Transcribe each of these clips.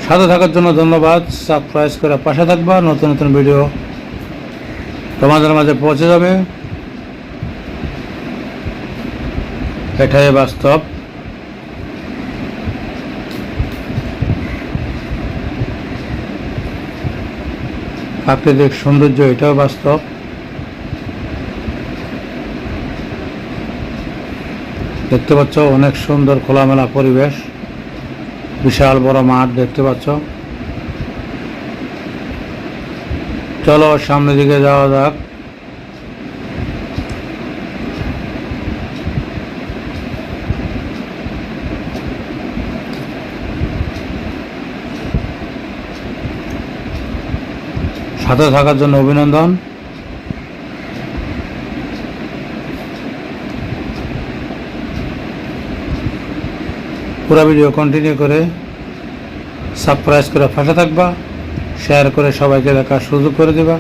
সাথে থাকার জন্য ধন্যবাদ। সাবস্ক্রাইব করে পাশে থাকবা, নতুন নতুন ভিডিও তোমাদের মাঝে পৌঁছে যাবে। এটাই বাস্তব। প্রাকৃতিক সৌন্দর্য, এটাও বাস্তব। দেখতে পাচ্ছ অনেক সুন্দর খোলামেলা পরিবেশ, বিশাল বড় মাঠ দেখতে পাচ্ছ। চলো সামনের দিকে যাওয়া যাক। সাথে থাকার জন্য অভিনন্দন। পুরো ভিডিও কন্টিনিউ করে সাবস্ক্রাইব করে পাশে থাকবা, শেয়ার করে সবাইকে দেখার সুযোগ করে দেবা।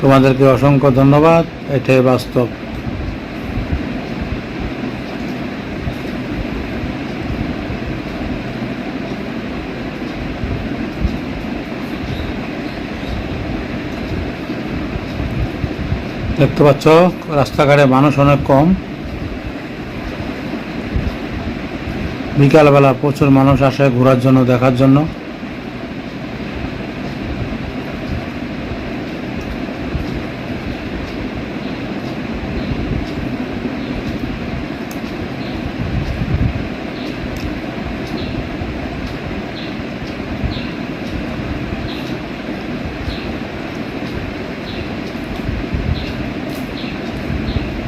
তোমাদেরকে অসংখ্য ধন্যবাদ। এটাই বাস্তব। দেখতে পাচ্ছ রাস্তাঘাটে মানুষ অনেক কম। বিকালবেলা প্রচুর মানুষ আসে ঘোরার জন্য, দেখার জন্য।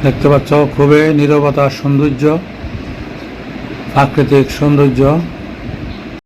দেখতে পাচ্ছ খুবই নীরবতা, সৌন্দর্য, প্রাকৃতিক সৌন্দর্য।